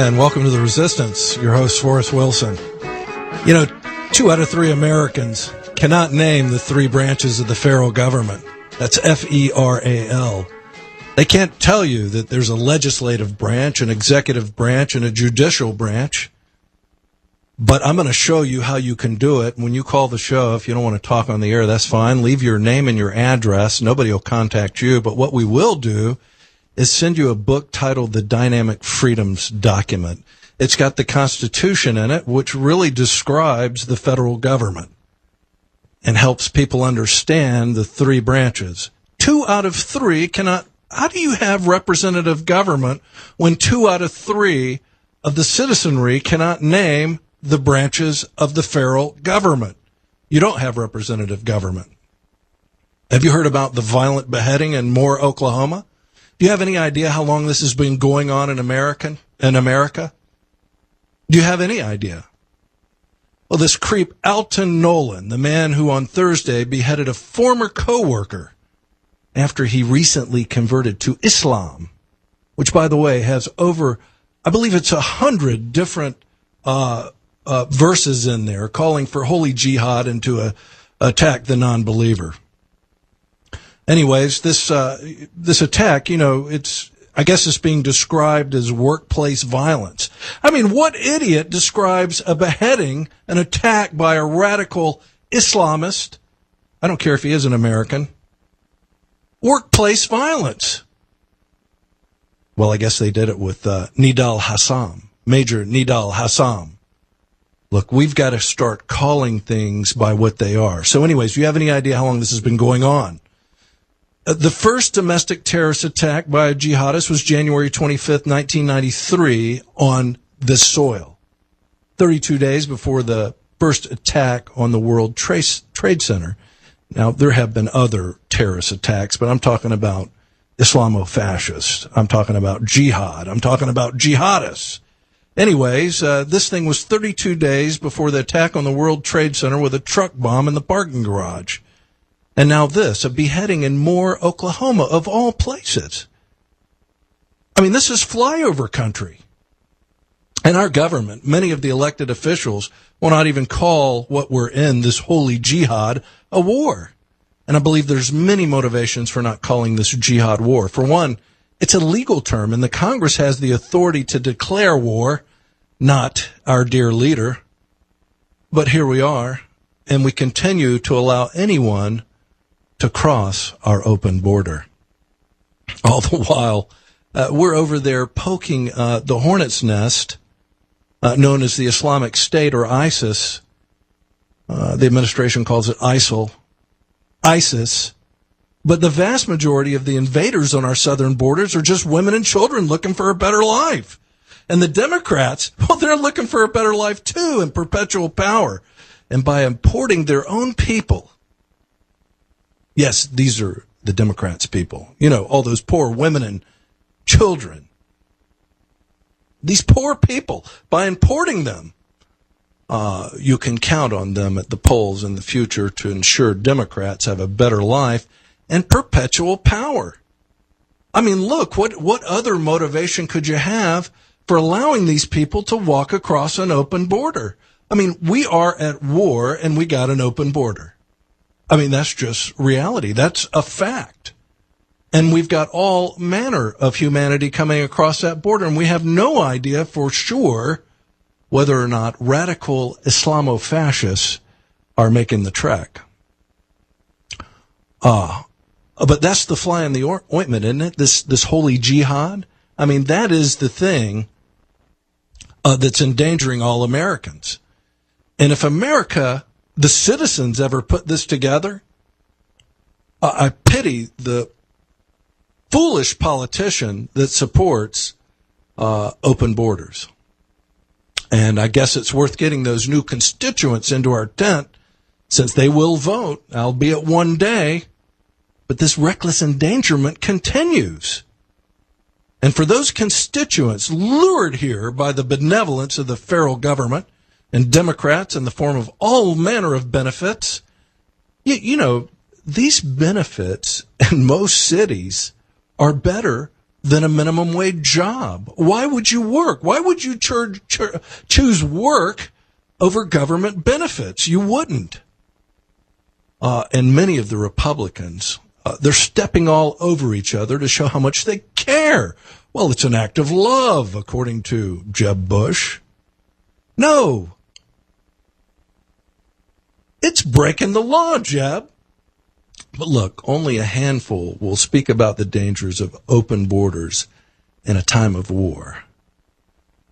and welcome to The Resistance. Your host, Forrest Wilson. 2 out of 3 Americans cannot name the 3 branches of the federal government. That's F-E-R-A-L. They can't tell you that there's a legislative branch, an executive branch, and a judicial branch. But I'm going to show you how you can do it. When you call the show, if you don't want to talk on the air, that's fine. Leave your name and your address. Nobody will contact you. But what we will do is send you a book titled The Dynamic Freedoms Document. It's got the Constitution in it, which really describes the federal government and helps people understand the 3 branches. 2 out of 3 cannot. How do you have representative government when 2 out of 3 of the citizenry cannot name the branches of the federal government? You don't have representative government. Have you heard about the violent beheading in Moore, Oklahoma? Do you have any idea how long this has been going on in America? Do you have any idea? Well, this creep Alton Nolan, the man who on Thursday beheaded a former co-worker after he recently converted to Islam, which, by the way, has over, I believe it's 100 different verses in there calling for holy jihad and to attack the non-believer. Anyways, this attack, I guess it's being described as workplace violence. I mean, what idiot describes a beheading, an attack by a radical Islamist? I don't care if he is an American. Workplace violence. Well, I guess they did it with Nidal Hassam, Major Nidal Hassam. Look, we've got to start calling things by what they are. So anyways, do you have any idea how long this has been going on? The first domestic terrorist attack by a jihadist was January 25th, 1993 on this soil, 32 days before the first attack on the World Trade Center. Now, there have been other terrorist attacks, but I'm talking about Islamo-fascists. I'm talking about jihad. I'm talking about jihadists. Anyways, this thing was 32 days before the attack on the World Trade Center with a truck bomb in the parking garage. And now this, a beheading in Moore, Oklahoma, of all places. I mean, this is flyover country. And our government, many of the elected officials, will not even call what we're in, this holy jihad, a war. And I believe there's many motivations for not calling this jihad war. For one, it's a legal term, and the Congress has the authority to declare war, not our dear leader. But here we are, and we continue to allow anyone to cross our open border. All the while, we're over there poking the hornet's nest, known as the Islamic State or ISIS. The administration calls it ISIS. But the vast majority of the invaders on our southern borders are just women and children looking for a better life. And the Democrats, well, they're looking for a better life too in perpetual power. And by importing their own people, yes, these are the Democrats' people. All those poor women and children. These poor people, by importing them, you can count on them at the polls in the future to ensure Democrats have a better life and perpetual power. I mean, look, what other motivation could you have for allowing these people to walk across an open border? I mean, we are at war and we got an open border. I mean, that's just reality. That's a fact. And we've got all manner of humanity coming across that border, and we have no idea for sure whether or not radical Islamo-fascists are making the trek. But that's the fly in the ointment, isn't it? This holy jihad. I mean, that is the thing that's endangering all Americans. And if America, the citizens, ever put this together, I pity the foolish politician that supports open borders. And I guess it's worth getting those new constituents into our tent, since they will vote, albeit one day. But this reckless endangerment continues. And for those constituents lured here by the benevolence of the federal government and Democrats in the form of all manner of benefits, these benefits in most cities are better than a minimum wage job. Why would you work? Why would you choose work over government benefits? You wouldn't. And many of the Republicans, they're stepping all over each other to show how much they care. Well, it's an act of love, according to Jeb Bush. No. It's breaking the law, Jeb. But look, only a handful will speak about the dangers of open borders in a time of war.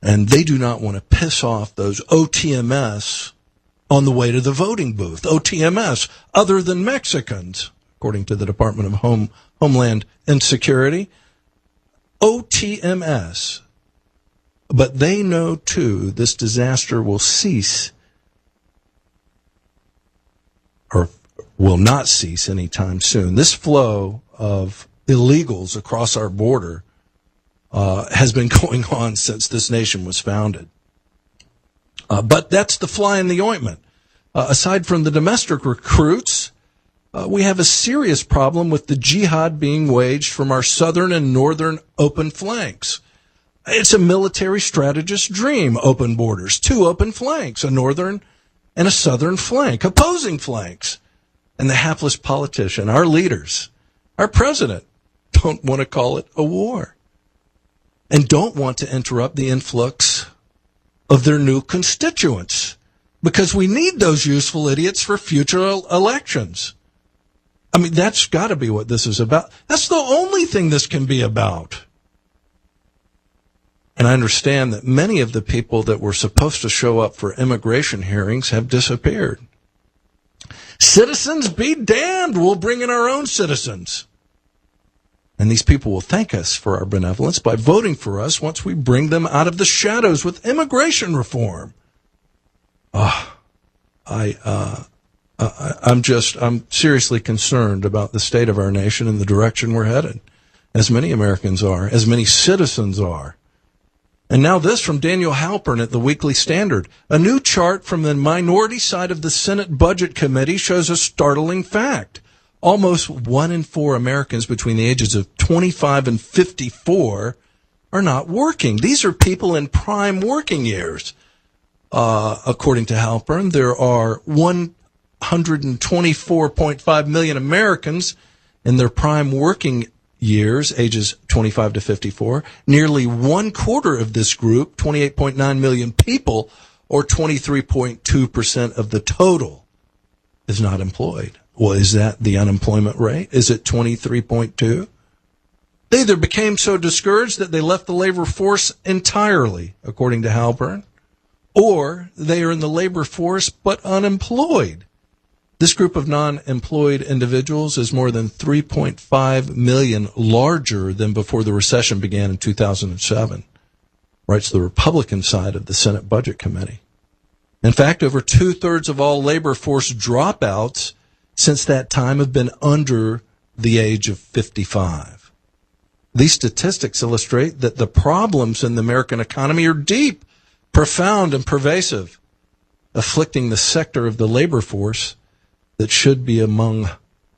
And they do not want to piss off those OTMS on the way to the voting booth. OTMS, other than Mexicans, according to the Department of Homeland Security. OTMS. But they know, too, this disaster will cease, or will not cease anytime soon. This flow of illegals across our border has been going on since this nation was founded. But that's the fly in the ointment. Aside from the domestic recruits, we have a serious problem with the jihad being waged from our southern and northern open flanks. It's a military strategist's dream, open borders, two open flanks, a northern and a southern flank, opposing flanks. And the hapless politician, our leaders, our president, don't want to call it a war and don't want to interrupt the influx of their new constituents because we need those useful idiots for future elections. I mean, that's got to be what this is about. That's the only thing this can be about. And I understand that many of the people that were supposed to show up for immigration hearings have disappeared. Citizens be damned, we'll bring in our own citizens. And these people will thank us for our benevolence by voting for us once we bring them out of the shadows with immigration reform. I'm seriously concerned about the state of our nation and the direction we're headed, as many Americans are, as many citizens are. And now this from Daniel Halpern at the Weekly Standard. A new chart from the minority side of the Senate Budget Committee shows a startling fact. Almost 1 in 4 Americans between the ages of 25 and 54 are not working. These are people in prime working years. According to Halpern, there are 124.5 million Americans in their prime working years, ages 25 to 54. Nearly 1/4 of this group, 28.9 million people, or 23.2% of the total, is not employed. Well, is that the unemployment rate? Is it 23.2? They either became so discouraged that they left the labor force entirely, according to Halpern, or they are in the labor force but unemployed. This group of non-employed individuals is more than 3.5 million larger than before the recession began in 2007, writes the Republican side of the Senate Budget Committee. In fact, over 2/3 of all labor force dropouts since that time have been under the age of 55. These statistics illustrate that the problems in the American economy are deep, profound, and pervasive, afflicting the sector of the labor force that should be among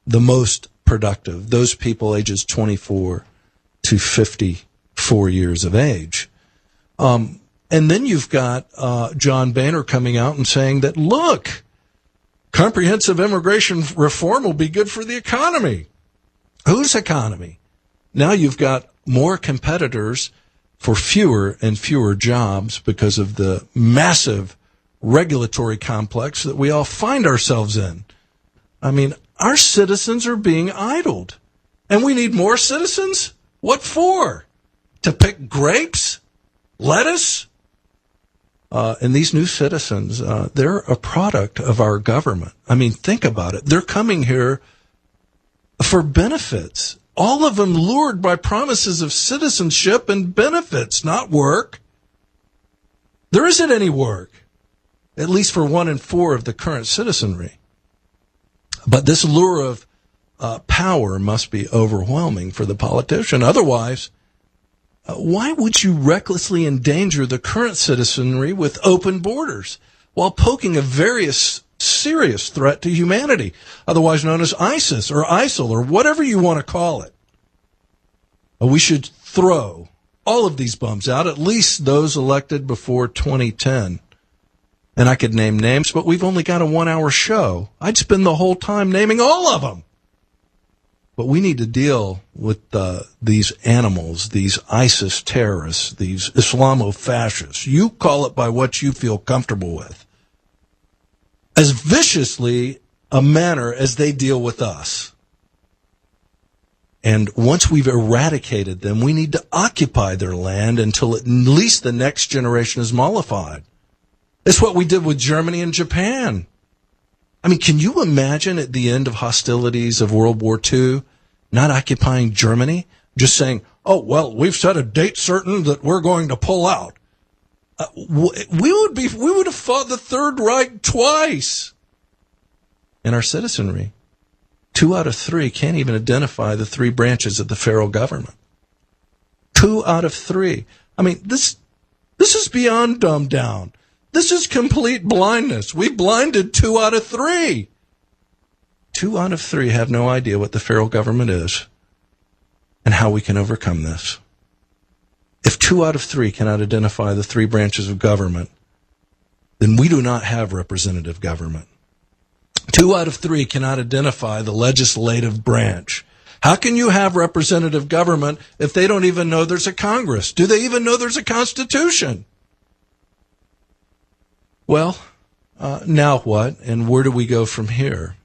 the most productive, those people ages 24 to 54 years of age. And then you've got John Boehner coming out and saying that, look, comprehensive immigration reform will be good for the economy. Whose economy? Now you've got more competitors for fewer and fewer jobs because of the massive regulatory complex that we all find ourselves in. I mean, our citizens are being idled. And we need more citizens? What for? To pick grapes? Lettuce? And these new citizens, they're a product of our government. I mean, think about it. They're coming here for benefits. All of them lured by promises of citizenship and benefits, not work. There isn't any work, at least for 1 in 4 of the current citizenry. But this lure of power must be overwhelming for the politician. Otherwise, why would you recklessly endanger the current citizenry with open borders while poking a very serious threat to humanity, otherwise known as ISIS or ISIL or whatever you want to call it? We should throw all of these bums out, at least those elected before 2010. And I could name names, but we've only got a 1-hour show. I'd spend the whole time naming all of them. But we need to deal with these animals, these ISIS terrorists, these Islamo-fascists. You call it by what you feel comfortable with. As viciously a manner as they deal with us. And once we've eradicated them, we need to occupy their land until at least the next generation is mollified. It's what we did with Germany and Japan. I mean, can you imagine at the end of hostilities of World War II not occupying Germany? Just saying, oh, well, we've set a date certain that we're going to pull out. We would have fought the Third Reich twice. And our citizenry, 2 out of 3 can't even identify the 3 branches of the federal government. 2 out of 3. I mean, this is beyond dumbed down. This is complete blindness. We blinded 2 out of 3. 2 out of 3 have no idea what the federal government is and how we can overcome this. If 2 out of 3 cannot identify the 3 branches of government, then we do not have representative government. 2 out of 3 cannot identify the legislative branch. How can you have representative government if they don't even know there's a Congress? Do they even know there's a Constitution? Well, now what, and where do we go from here?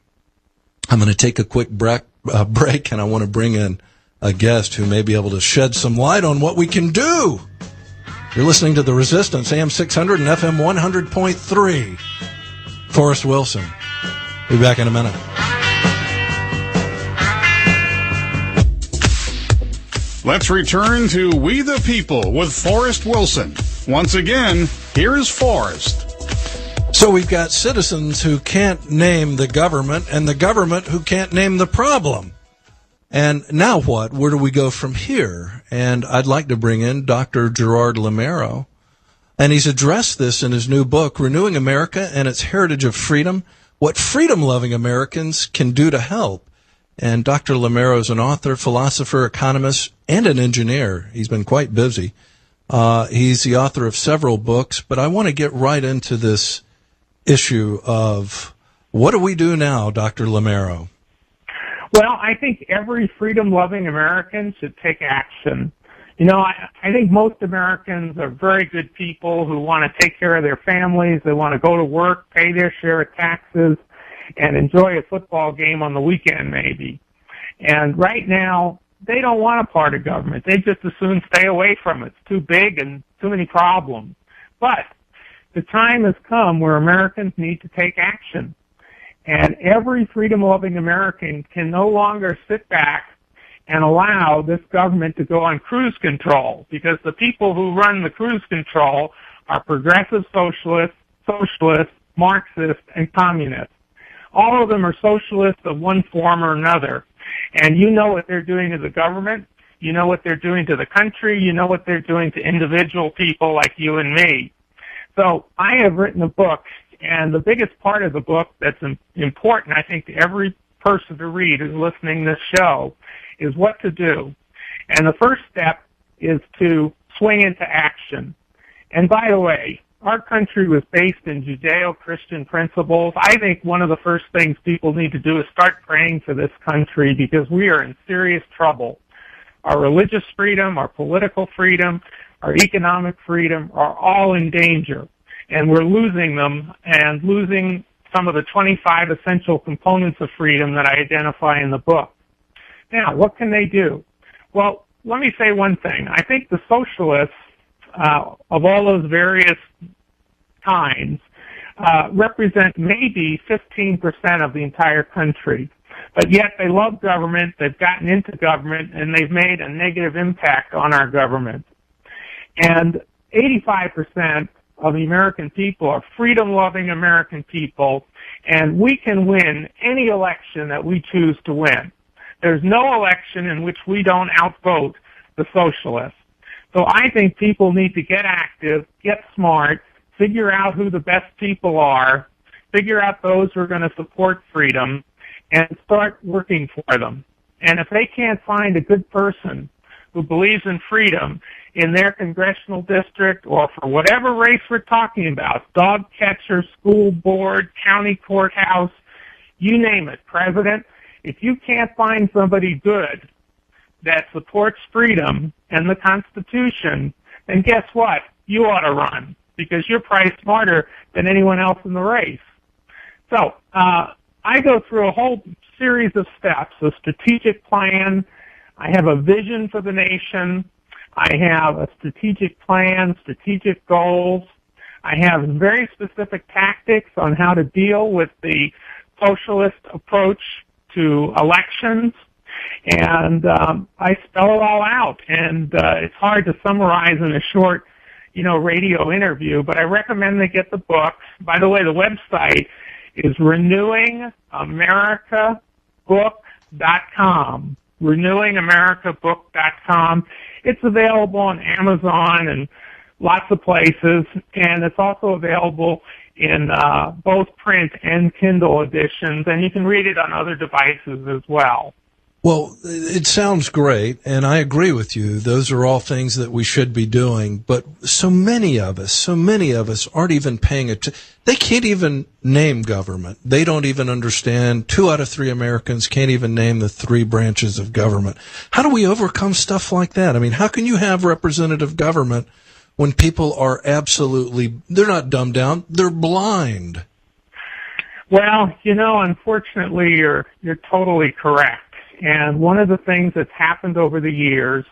I'm going to take a quick break, and I want to bring in a guest who may be able to shed some light on what we can do. You're listening to The Resistance, AM 600 and FM 100.3. Forrest Wilson. Be back in a minute. Let's return to We the People with Forrest Wilson. Once again, here's Forrest. So we've got citizens who can't name the government and the government who can't name the problem. And now what? Where do we go from here? And I'd like to bring in Dr. Gerard Lameiro. And he's addressed this in his new book, Renewing America and Its Heritage of Freedom, What Freedom-Loving Americans Can Do to Help. And Dr. Lameiro is an author, philosopher, economist, and an engineer. He's been quite busy. He's the author of several books, but I want to get right into this issue of what do we do now, Dr. Lameiro? Well, I think every freedom-loving American should take action. You know, I think most Americans are very good people who want to take care of their families. They want to go to work, pay their share of taxes, and enjoy a football game on the weekend maybe. And right now, they don't want a part of government. They just as soon stay away from it. It's too big and too many problems. But the time has come where Americans need to take action. And every freedom-loving American can no longer sit back and allow this government to go on cruise control, because the people who run the cruise control are progressive socialists, Marxists, and communists. All of them are socialists of one form or another. And you know what they're doing to the government. You know what they're doing to the country. You know what they're doing to individual people like you and me. So I have written a book, and the biggest part of the book that's important, I think, to every person to read who's listening to this show is what to do. And the first step is to swing into action. And by the way, our country was based in Judeo-Christian principles. I think one of the first things people need to do is start praying for this country, because we are in serious trouble. Our religious freedom, our political freedom, our economic freedom are all in danger, and we're losing them and losing some of the 25 essential components of freedom that I identify in the book. Now, what can they do? Well, let me say one thing. I think the socialists of all those various kinds represent maybe 15% of the entire country. But yet they love government, they've gotten into government, and they've made a negative impact on our government. And 85% of the American people are freedom-loving American people, and we can win any election that we choose to win. There's no election in which we don't outvote the socialists. So I think people need to get active, get smart, figure out who the best people are, figure out those who are going to support freedom, and start working for them. And if they can't find a good person who believes in freedom in their congressional district or for whatever race we're talking about, dog catcher, school board, county courthouse, you name it, president, if you can't find somebody good that supports freedom and the Constitution, then guess what? You ought to run because you're probably smarter than anyone else in the race. So I go through a whole series of steps, a strategic plan. I have a vision for the nation. I have a strategic plan, strategic goals. I have very specific tactics on how to deal with the socialist approach to elections. And I spell it all out. And it's hard to summarize in a short, radio interview, but I recommend they get the book. By the way, the website is renewingamericabook.com. renewingamericabook.com. It's available on Amazon and lots of places, and it's also available in both print and Kindle editions, and you can read it on other devices as well. Well, it sounds great, and I agree with you. Those are all things that we should be doing, but so many of us aren't even paying attention. They can't even name government. They don't even understand. 2 out of 3 Americans can't even name the 3 branches of government. How do we overcome stuff like that? I mean, how can you have representative government when people are they're not dumbed down, they're blind? Well, unfortunately, you're totally correct. And one of the things that's happened over the years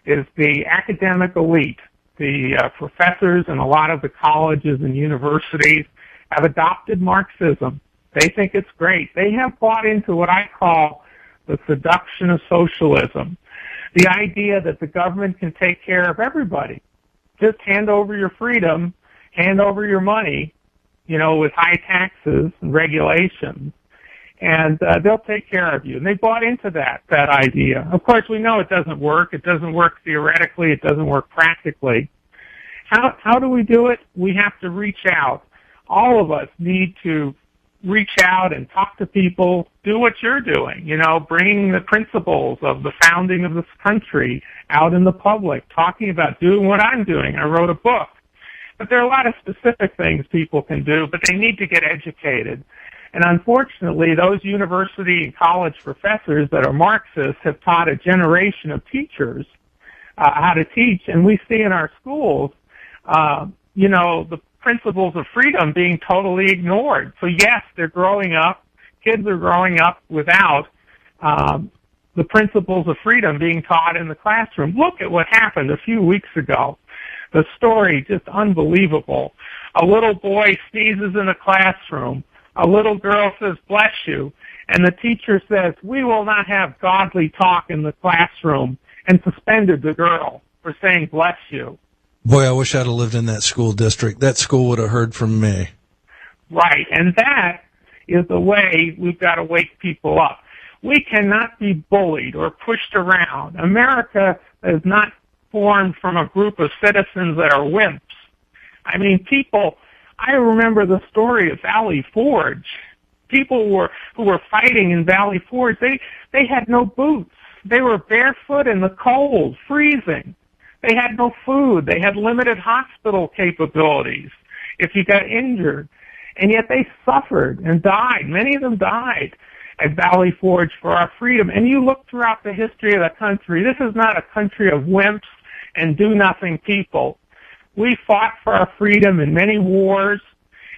is the academic elite, the professors in a lot of the colleges and universities have adopted Marxism. They think it's great. They have bought into what I call the seduction of socialism, the idea that the government can take care of everybody. Just hand over your freedom, hand over your money, with high taxes and regulations, and they'll take care of you. And they bought into that idea. Of course, we know it doesn't work. It doesn't work theoretically. It doesn't work practically. How do we do it? We have to reach out. All of us need to reach out and talk to people, do what you're doing, bringing the principles of the founding of this country out in the public, talking about doing what I'm doing. I wrote a book. But there are a lot of specific things people can do, but they need to get educated. And unfortunately, those university and college professors that are Marxists have taught a generation of teachers how to teach. And we see in our schools, the principles of freedom being totally ignored. So yes, kids are growing up without the principles of freedom being taught in the classroom. Look at what happened a few weeks ago. The story, just unbelievable. A little boy sneezes in a classroom. A little girl says, "Bless you." And the teacher says, "We will not have godly talk in the classroom," and suspended the girl for saying, "Bless you." Boy, I wish I'd have lived in that school district. That school would have heard from me. Right, and that is the way we've got to wake people up. We cannot be bullied or pushed around. America is not formed from a group of citizens that are wimps. I mean, I remember the story of Valley Forge. People who were fighting in Valley Forge, they had no boots. They were barefoot in the cold, freezing. They had no food. They had limited hospital capabilities if you got injured. And yet they suffered and died. Many of them died at Valley Forge for our freedom. And you look throughout the history of the country, this is not a country of wimps and do-nothing people. We fought for our freedom in many wars,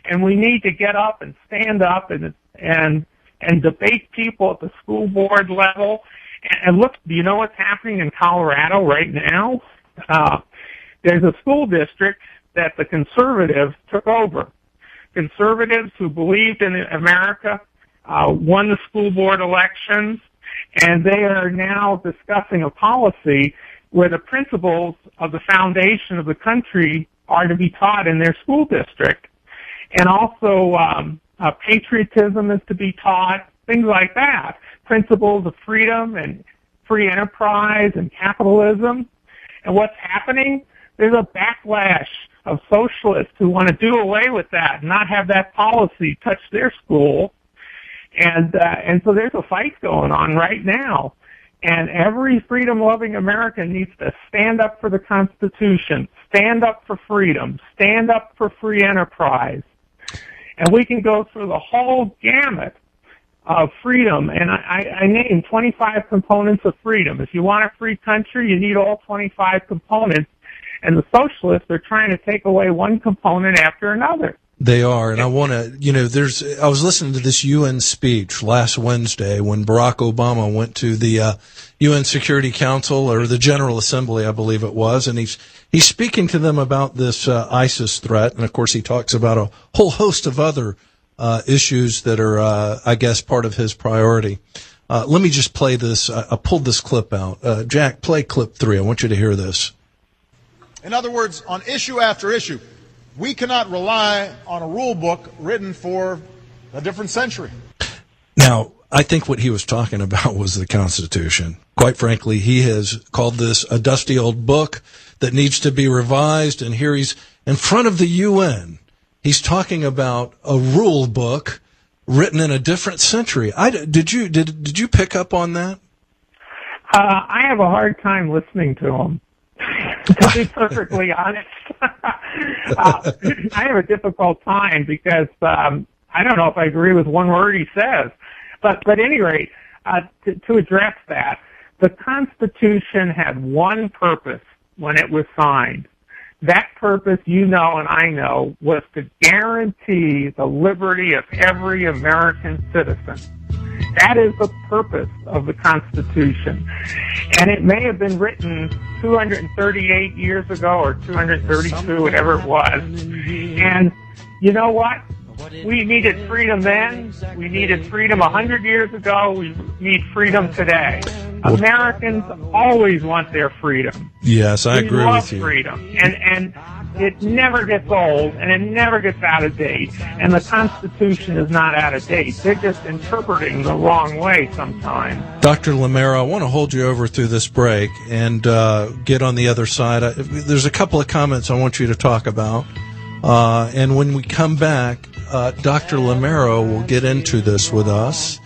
and we need to get up and stand up and debate people at the school board level. And look, do you know what's happening in Colorado right now? There's a school district that the conservatives took over. Conservatives who believed in America won the school board elections, and they are now discussing a policy where the principles of the foundation of the country are to be taught in their school district. And also patriotism is to be taught, things like that. Principles of freedom and free enterprise and capitalism. And what's happening? There's a backlash of socialists who want to do away with that and not have that policy touch their school. And so there's a fight going on right now. And every freedom-loving American needs to stand up for the Constitution, stand up for freedom, stand up for free enterprise. And we can go through the whole gamut of freedom, and I named 25 components of freedom. If you want a free country, you need all 25 components, and the socialists are trying to take away one component after another. They are, and I want to, I was listening to this UN speech last Wednesday when Barack Obama went to the UN Security Council, or the General Assembly, I believe it was, and he's speaking to them about this ISIS threat, and of course he talks about a whole host of other issues that are, I guess, part of his priority. Let me just play this. I pulled this clip out. Jack, play clip 3. I want you to hear this. In other words, on issue after issue, we cannot rely on a rule book written for a different century. Now, I think what he was talking about was the Constitution. Quite frankly, he has called this a dusty old book that needs to be revised, and here he's in front of the UN. He's talking about a rule book written in a different century. Did you pick up on that? I have a hard time listening to him, to be perfectly honest. I have a difficult time because I don't know if I agree with one word he says. But at any rate, to address that, the Constitution had one purpose when it was signed. That purpose, you know and I know, was to guarantee the liberty of every American citizen. That is the purpose of the Constitution. And it may have been written 238 years ago or 232, whatever it was. And you know what? We needed freedom then. We needed freedom 100 years ago. We need freedom today. Americans always want their freedom. Yes, I agree with you. We love freedom. And it never gets old, and it never gets out of date. And the Constitution is not out of date. They're just interpreting the wrong way sometimes. Dr. Lameiro, I want to hold you over through this break and get on the other side. There's a couple of comments I want you to talk about. And when we come back, Dr. Lameiro will get into this with us.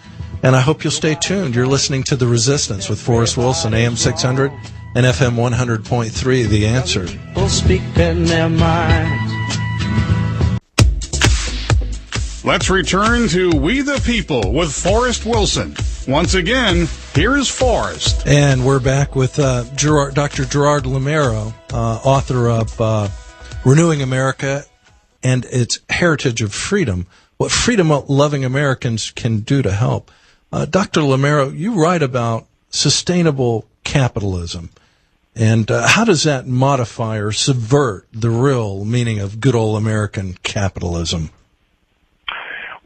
And I hope you'll stay tuned. You're listening to The Resistance with Forrest Wilson, AM 600 and FM 100.3, The Answer. People speak in their minds. Let's return to We the People with Forrest Wilson. Once again, here's Forrest. And we're back with Dr. Gerard Lameiro, author of Renewing America and Its Heritage of Freedom, What Freedom-Loving Americans Can Do to Help. Dr. Lameiro, you write about sustainable capitalism. And how does that modify or subvert the real meaning of good old American capitalism?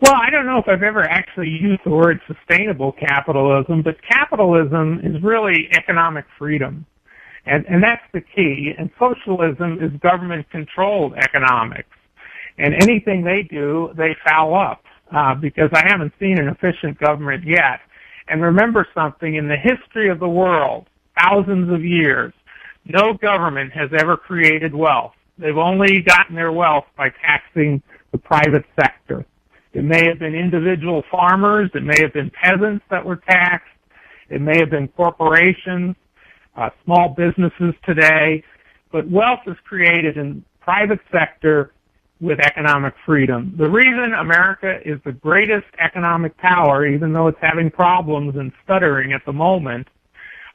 Well, I don't know if I've ever actually used the word sustainable capitalism, but capitalism is really economic freedom. And that's the key. And socialism is government-controlled economics. And anything they do, they foul up, because I haven't seen an efficient government yet. And remember something, in the history of the world, thousands of years, no government has ever created wealth. They've only gotten their wealth by taxing the private sector. It may have been individual farmers, it may have been peasants that were taxed, it may have been corporations, small businesses today, but wealth is created in private sector with economic freedom. The reason America is the greatest economic power, even though it's having problems and stuttering at the moment,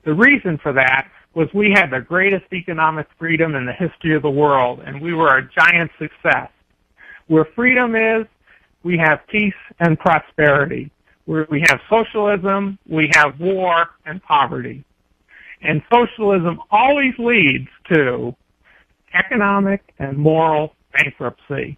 the reason for that was we had the greatest economic freedom in the history of the world, and we were a giant success. Where freedom is, we have peace and prosperity. Where we have socialism, we have war and poverty. And socialism always leads to economic and moral bankruptcy.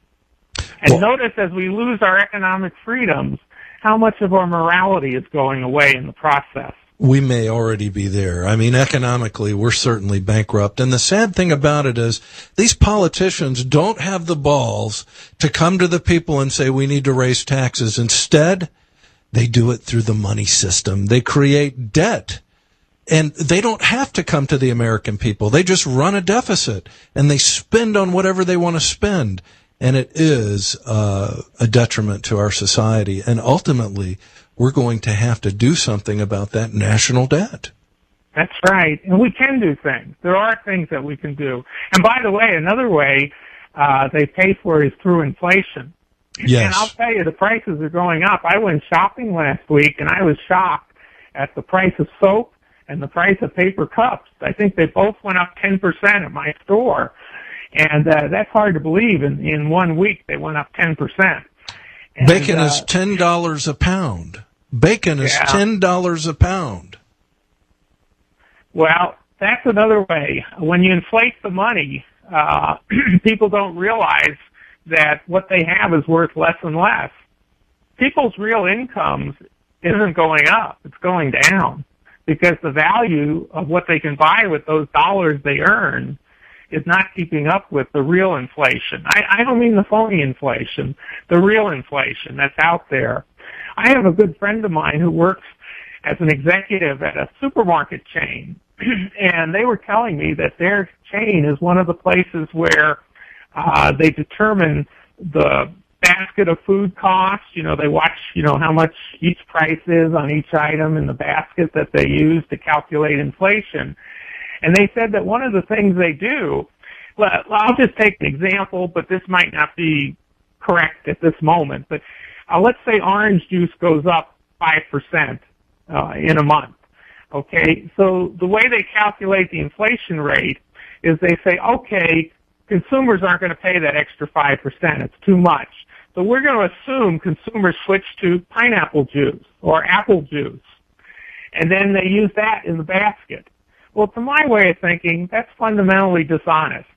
And notice as we lose our economic freedoms, how much of our morality is going away in the process. We may already be there. I mean, economically, we're certainly bankrupt. And the sad thing about it is these politicians don't have the balls to come to the people and say, we need to raise taxes. Instead, they do it through the money system. They create debt. And they don't have to come to the American people. They just run a deficit, and they spend on whatever they want to spend. And it is a detriment to our society. And ultimately, we're going to have to do something about that national debt. That's right. And we can do things. There are things that we can do. And by the way, another way they pay for it is through inflation. Yes. And I'll tell you, the prices are going up. I went shopping last week, and I was shocked at the price of soap and the price of paper cups. I think they both went up 10% at my store. And that's hard to believe. In 1 week, they went up 10%. And, bacon is $10 a pound. Bacon is $10 a pound. Well, that's another way. When you inflate the money, people don't realize that what they have is worth less and less. People's real incomes isn't going up. It's going down because the value of what they can buy with those dollars they earn is not keeping up with the real inflation. I don't mean the phony inflation, the real inflation that's out there. I have a good friend of mine who works as an executive at a supermarket chain, and they were telling me that their chain is one of the places where they determine the basket of food costs. You know, they watch, how much each price is on each item in the basket that they use to calculate inflation. And they said that one of the things they do, well, I'll just take an example, but this might not be correct at this moment, but let's say orange juice goes up 5% in a month. Okay, so the way they calculate the inflation rate is they say, okay, consumers aren't going to pay that extra 5%. It's too much. So we're going to assume consumers switch to pineapple juice or apple juice. And then they use that in the basket. Well, to my way of thinking, that's fundamentally dishonest.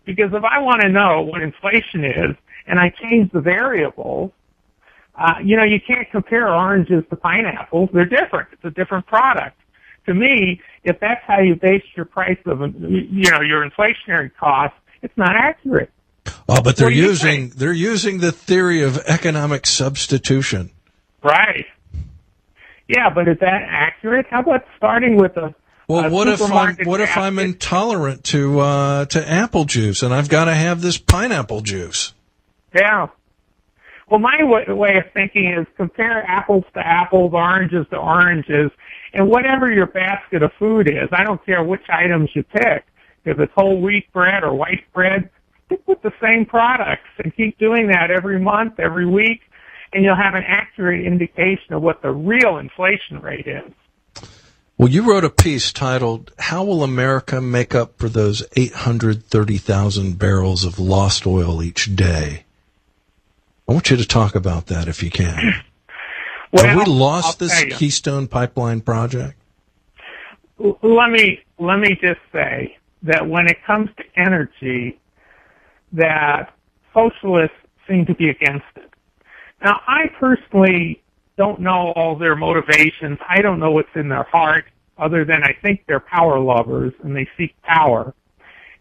Because if I want to know what inflation is and I change the variables, you can't compare oranges to pineapples. They're different. It's a different product. To me, if that's how you base your price of, your inflationary costs, it's not accurate. Oh, but they're using the theory of economic substitution. Right. Yeah, but is that accurate? How about starting with a what if I'm intolerant to apple juice and I've got to have this pineapple juice? Yeah. Well, my way of thinking is compare apples to apples, oranges to oranges, and whatever your basket of food is. I don't care which items you pick. If it's whole wheat bread or white bread, stick with the same products and keep doing that every month, every week, and you'll have an accurate indication of what the real inflation rate is. Well, you wrote a piece titled, "How Will America Make Up for Those 830,000 Barrels of Lost Oil Each Day?" I want you to talk about that if you can. Well, have we lost this Keystone Pipeline project? Let me just say that when it comes to energy, that socialists seem to be against it. Now, I personally don't know all their motivations. I don't know what's in their heart, other than I think they're power lovers and they seek power.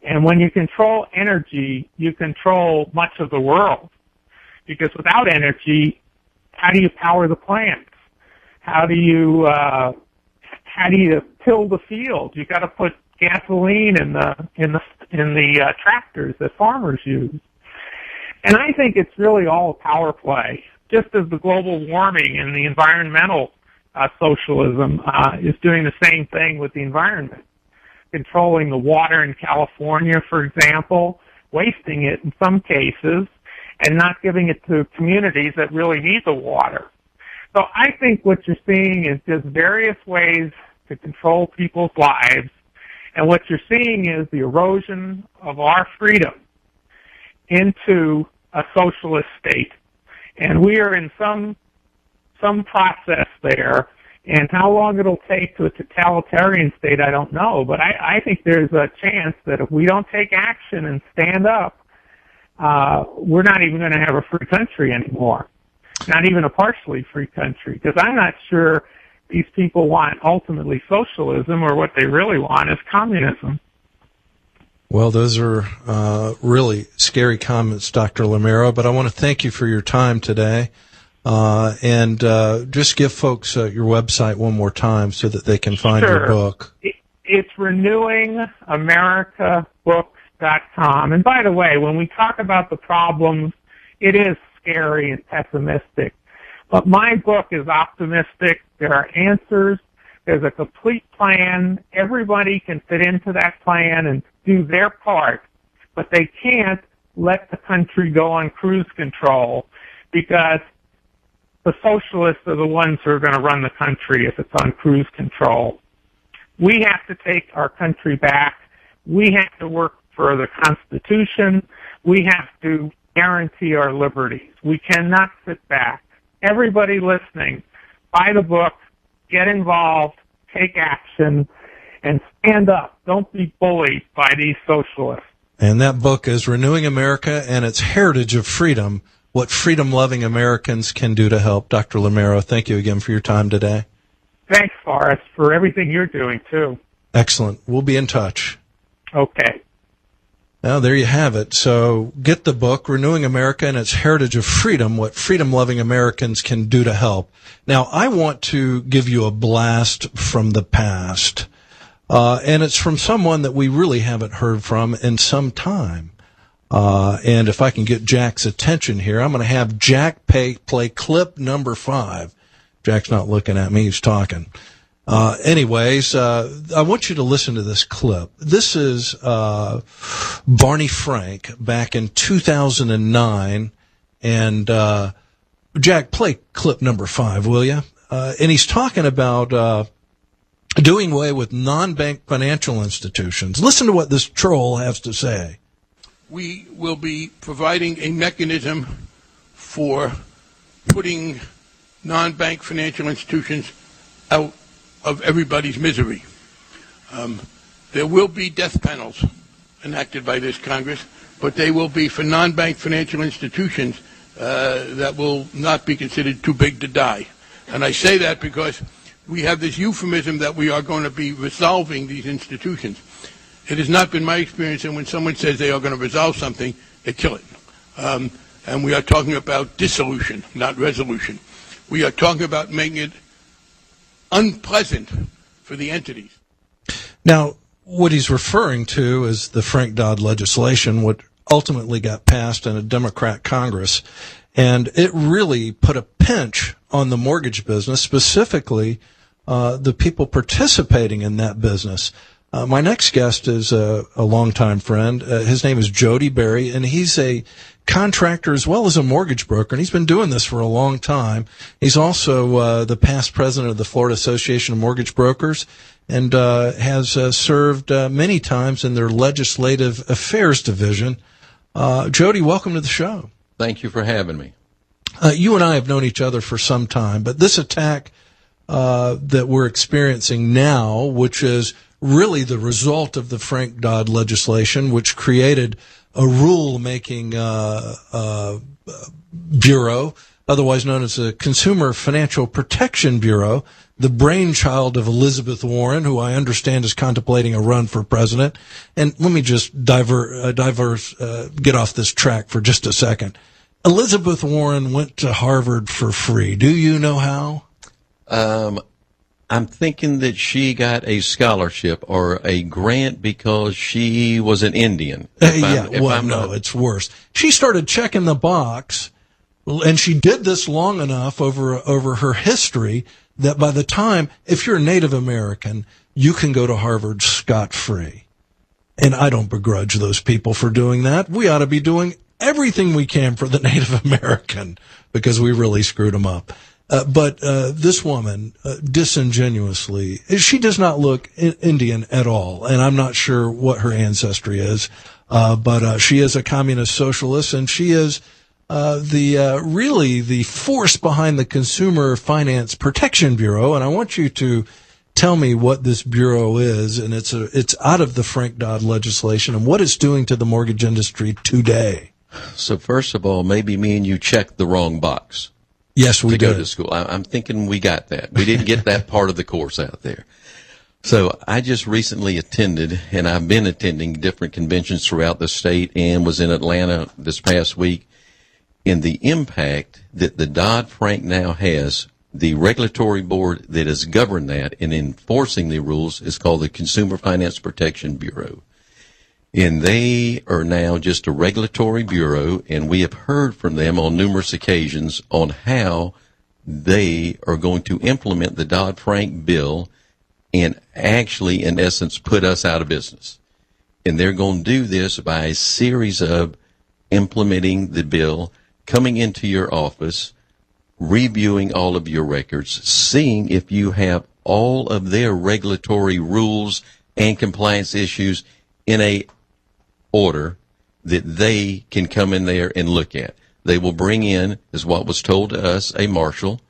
And when you control energy, you control much of the world. Because without energy, how do you power the plants? How do you till the field? You got to put gasoline in the tractors that farmers use. And I think it's really all a power play, just as the global warming and the environmental socialism is doing the same thing with the environment. Controlling the water in California, for example, wasting it in some cases, and not giving it to communities that really need the water. So I think what you're seeing is just various ways to control people's lives, and what you're seeing is the erosion of our freedom into a socialist state. And we are in some process there, and how long it'll take to a totalitarian state, I don't know, but I think there's a chance that if we don't take action and stand up, we're not even going to have a free country anymore, not even a partially free country, because I'm not sure these people want ultimately socialism, or what they really want is communism. Well, those are really scary comments, Dr. Lameiro, but I want to thank you for your time today, and just give folks your website one more time so that they can find your book. It's renewingamericabook.com. And by the way, when we talk about the problems, it is scary and pessimistic. But my book is optimistic. There are answers. There's a complete plan. Everybody can fit into that plan and do their part, but they can't let the country go on cruise control because the socialists are the ones who are going to run the country if it's on cruise control. We have to take our country back. We have to work for the Constitution. We have to guarantee our liberties. We cannot sit back. Everybody listening, buy the book, get involved, take action, and stand up. Don't be bullied by these socialists. And that book is Renewing America and Its Heritage of Freedom, What Freedom-Loving Americans Can Do to Help. Dr. Lameiro, thank you again for your time today. Thanks, Forrest, for everything you're doing, too. Excellent. We'll be in touch. Okay. Now, there you have it. So get the book, Renewing America and Its Heritage of Freedom, What Freedom-Loving Americans Can Do to Help. Now, I want to give you a blast from the past. And it's from someone that we really haven't heard from in some time. And if I can get Jack's attention here, I'm going to have Jack play clip number 5. Jack's not looking at me, he's talking. Anyways, I want you to listen to this clip. This is Barney Frank back in 2009. And Jack, play clip number 5, will you? And he's talking about doing away with non-bank financial institutions. Listen to what this troll has to say. We will be providing a mechanism for putting non-bank financial institutions out of everybody's misery. There will be death panels enacted by this Congress, but they will be for non-bank financial institutions that will not be considered too big to die. And I say that because we have this euphemism that we are going to be resolving these institutions. It has not been my experience that when someone says they are going to resolve something, they kill it. And we are talking about dissolution, not resolution. We are talking about making it unpleasant for the entities. Now, what he's referring to is the Frank Dodd legislation, what ultimately got passed in a Democrat Congress. And it really put a pinch on the mortgage business, specifically the people participating in that business. My next guest is a longtime friend. His name is Jody Berry, and he's a contractor as well as a mortgage broker, and he's been doing this for a long time. He's also the past president of the Florida Association of Mortgage Brokers and has served many times in their legislative affairs division. Jody, welcome to the show. Thank you for having me. You and I have known each other for some time, but this attack that we're experiencing now, which is really the result of the Frank Dodd legislation, which created a rule-making bureau, otherwise known as the Consumer Financial Protection Bureau, the brainchild of Elizabeth Warren, who I understand is contemplating a run for president. And let me just get off this track for just a second. Elizabeth Warren went to Harvard for free. Do you know how? I'm thinking that she got a scholarship or a grant because she was an Indian. It's worse. She started checking the box, and she did this long enough over her history that by the time, if you're a Native American, you can go to Harvard scot-free. And I don't begrudge those people for doing that. We ought to be doing everything we can for the Native American because we really screwed them up. But this woman, disingenuously, she does not look Indian at all, and I'm not sure what her ancestry is. But she is a communist socialist, and she is the force behind the Consumer Finance Protection Bureau. And I want you to tell me what this bureau is, and it's out of the Frank Dodd legislation, and what it's doing to the mortgage industry today. So first of all, maybe me and you checked the wrong box. Yes, we did. To go to school. I'm thinking we got that. We didn't get that part of the course out there. So I just recently attended, and I've been attending different conventions throughout the state and was in Atlanta this past week. In the impact that the Dodd-Frank now has, the regulatory board that has governed that and enforcing the rules is called the Consumer Finance Protection Bureau. And they are now just a regulatory bureau, and we have heard from them on numerous occasions on how they are going to implement the Dodd-Frank bill and actually, in essence, put us out of business. And they're going to do this by a series of implementing the bill, coming into your office, reviewing all of your records, seeing if you have all of their regulatory rules and compliance issues in a order that they can come in there and look at. They will bring in, as what was told to us, a marshal,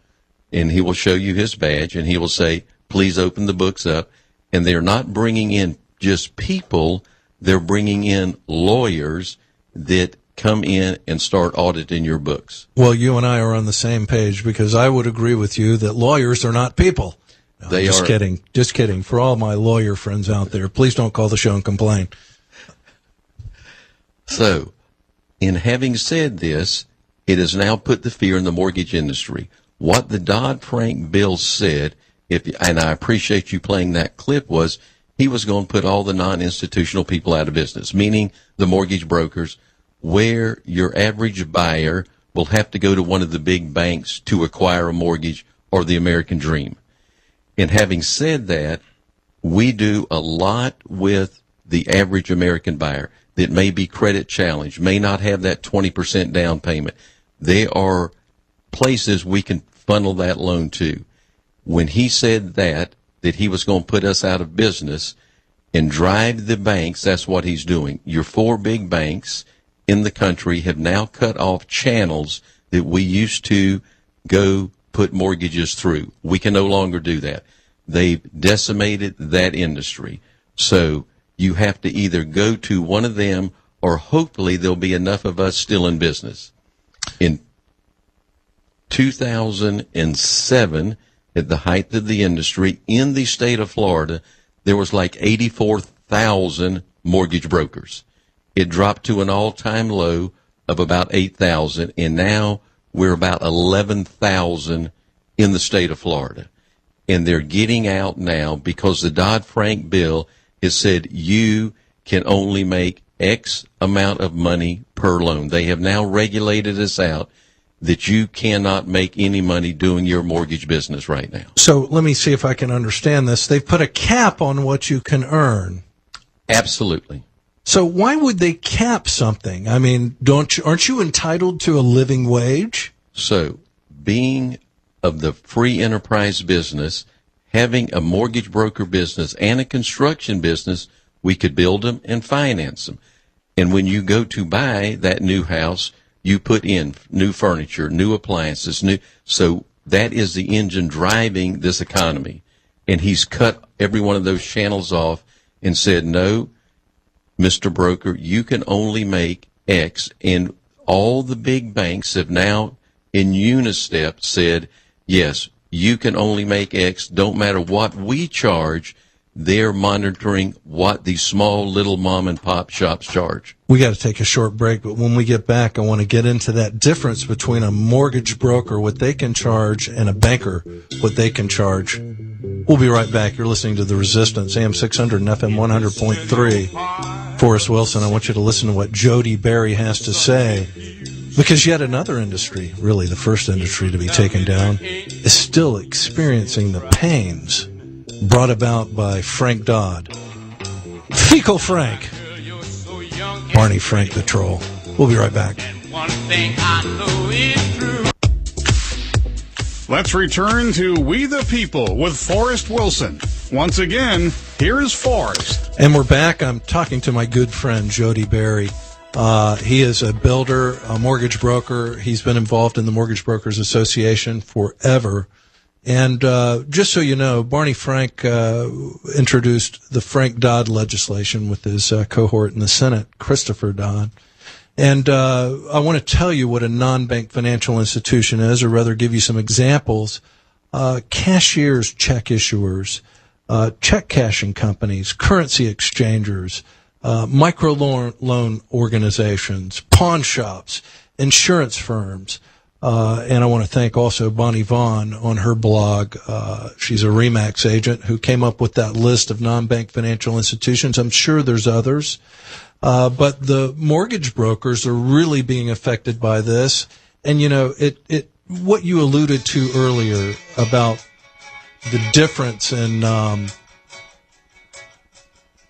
and he will show you his badge, and he will say, please open the books up. And they're not bringing in just people, they're bringing in lawyers that come in and start auditing your books. Well, you and I are on the same page, because I would agree with you that lawyers are not people. No, they just are. Kidding. Just kidding. For all my lawyer friends out there, please don't call the show and complain. So, in having said this, it has now put the fear in the mortgage industry. What the Dodd-Frank bill said, and I appreciate you playing that clip, was he was going to put all the non-institutional people out of business, meaning the mortgage brokers, where your average buyer will have to go to one of the big banks to acquire a mortgage, or the American dream. And having said that, we do a lot with the average American buyer that may be credit challenged, may not have that 20% down payment. There are places we can funnel that loan to. When he said that he was going to put us out of business and drive the banks, that's what he's doing. Your four big banks in the country have now cut off channels that we used to go put mortgages through. We can no longer do that. They've decimated that industry. So you have to either go to one of them, or hopefully there'll be enough of us still in business. In 2007, at the height of the industry, in the state of Florida, there was like 84,000 mortgage brokers. It dropped to an all-time low of about 8,000, and now we're about 11,000 in the state of Florida. And they're getting out now because the Dodd-Frank bill has said you can only make X amount of money per loan. They have now regulated us out that you cannot make any money doing your mortgage business right now. So let me see if I can understand this. They've put a cap on what you can earn. Absolutely. So why would they cap something? I mean, aren't you entitled to a living wage? So, being of the free enterprise business, having a mortgage broker business and a construction business, we could build them and finance them. And when you go to buy that new house, you put in new furniture, new appliances, so that is the engine driving this economy. And he's cut every one of those channels off and said, no, Mr. Broker, you can only make X. And all the big banks have now, in unistep, said, yes, you can only make X. Don't matter what we charge. They're monitoring what these small little mom and pop shops charge. We got to take a short break, but when we get back, I want to get into that difference between a mortgage broker, what they can charge, and a banker, what they can charge. We'll be right back. You're listening to The Resistance, AM 600 and FM 100.3. Forrest Wilson, I want you to listen to what Jody Berry has to say, because yet another industry, really the first industry to be taken down, is still experiencing the pains brought about by Frank Dodd. Fecal Frank. Barney Frank the Troll. We'll be right back. One thing I know is true. Let's return to We the People with Forrest Wilson. Once again, here's Forrest. And we're back. I'm talking to my good friend, Jody Berry. He is a builder, a mortgage broker. He's been involved in the Mortgage Brokers Association forever. And just so you know, Barney Frank introduced the Frank Dodd legislation with his cohort in the Senate, Christopher Dodd. And I want to tell you what a non-bank financial institution is, or rather give you some examples. Cashiers, check issuers, check cashing companies, currency exchangers, microloan organizations, pawn shops, insurance firms. And I want to thank also Bonnie Vaughn on her blog. She's a RE/MAX agent who came up with that list of non-bank financial institutions. I'm sure there's others. But the mortgage brokers are really being affected by this. And, you know, what you alluded to earlier about the difference in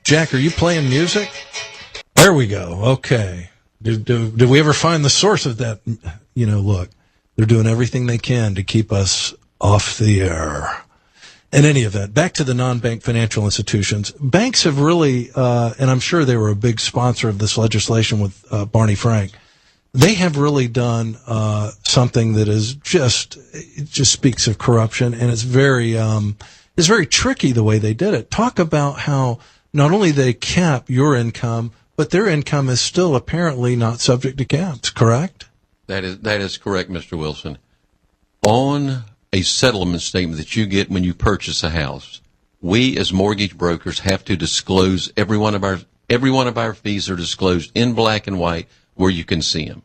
Jack, are you playing music? There we go. Okay. Did we ever find the source of that? Look, they're doing everything they can to keep us off the air. In any event, back to the non-bank financial institutions. Banks have really, and I'm sure they were a big sponsor of this legislation with Barney Frank. They have really done something that is just speaks of corruption, and it's very tricky the way they did it. Talk about how not only they cap your income, but their income is still apparently not subject to caps. Correct? That is correct, Mr. Wilson. On a settlement statement that you get when you purchase a house, we as mortgage brokers have to disclose every one of our fees are disclosed in black and white where you can see them.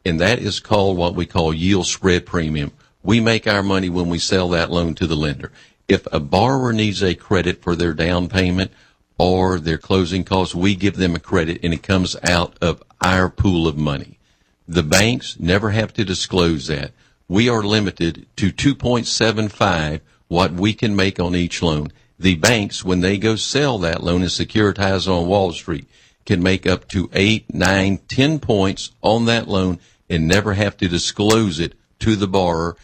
And that is called what we call yield spread premium. We make our money when we sell that loan to the lender. If a borrower needs a credit for their down payment or their closing costs, we give them a credit and it comes out of our pool of money. The banks never have to disclose that. We are limited to 2.75 what we can make on each loan. The banks, when they go sell that loan and securitize on Wall Street, can make up to 8, 9, 10 points on that loan and never have to disclose it to the borrower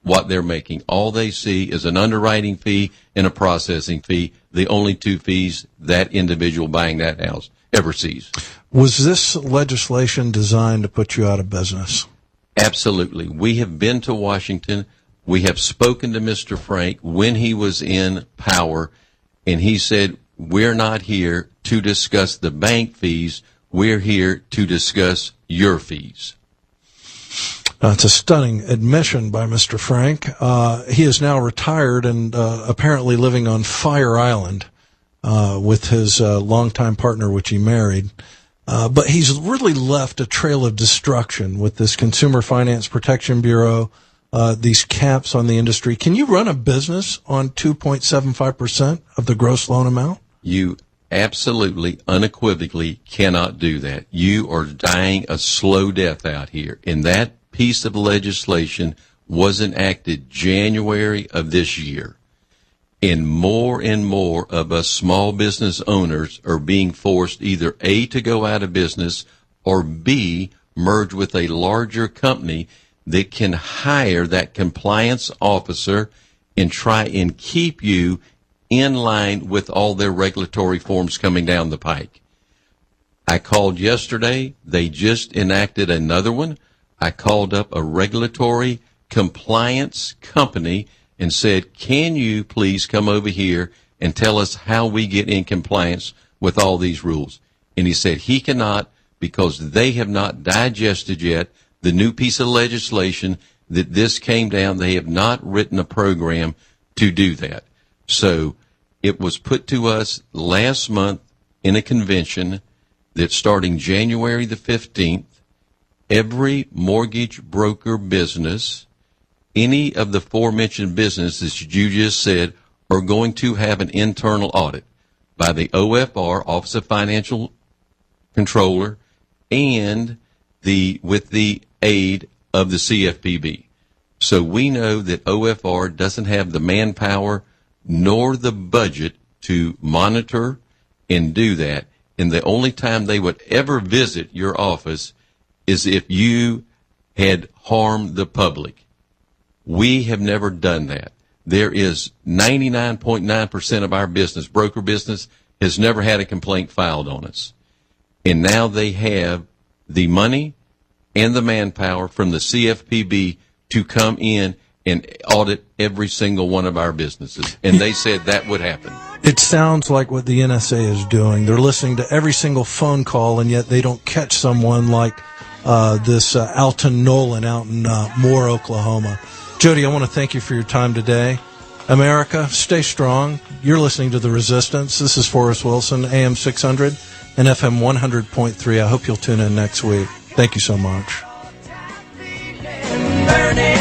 what they're making. All they see is an underwriting fee and a processing fee, the only two fees that individual buying that house ever sees. Was this legislation designed to put you out of business? Absolutely. We have been to Washington. We have spoken to Mr. Frank when he was in power, and he said, we're not here to discuss the bank fees. We're here to discuss your fees. It's a stunning admission by Mr. Frank. He is now retired and apparently living on Fire Island with his longtime partner, which he married. But he's really left a trail of destruction with this Consumer Finance Protection Bureau, these caps on the industry. Can you run a business on 2.75% of the gross loan amount? You absolutely, unequivocally cannot do that. You are dying a slow death out here. And that piece of legislation was enacted January of this year. And more of us small business owners are being forced either A, to go out of business, or B, merge with a larger company that can hire that compliance officer and try and keep you in line with all their regulatory forms coming down the pike. I called yesterday. They just enacted another one. I called up a regulatory compliance company and said, can you please come over here and tell us how we get in compliance with all these rules? And he said he cannot because they have not digested yet the new piece of legislation that this came down. They have not written a program to do that. So it was put to us last month in a convention that starting January the 15th, every mortgage broker business, any of the aforementioned businesses you just said, are going to have an internal audit by the OFR, Office of Financial Controller, and with the aid of the CFPB. So we know that OFR doesn't have the manpower nor the budget to monitor and do that. And the only time they would ever visit your office is if you had harmed the public. We have never done that. There is 99.9% of our business, broker business, has never had a complaint filed on us. And now they have the money and the manpower from the CFPB to come in and audit every single one of our businesses. And they said that would happen. It sounds like what the NSA is doing. They're listening to every single phone call, and yet they don't catch someone like this Alton Nolan out in Moore, Oklahoma. Jody, I want to thank you for your time today. America, stay strong. You're listening to The Resistance. This is Forrest Wilson, AM 600 and FM 100.3. I hope you'll tune in next week. Thank you so much. Burning.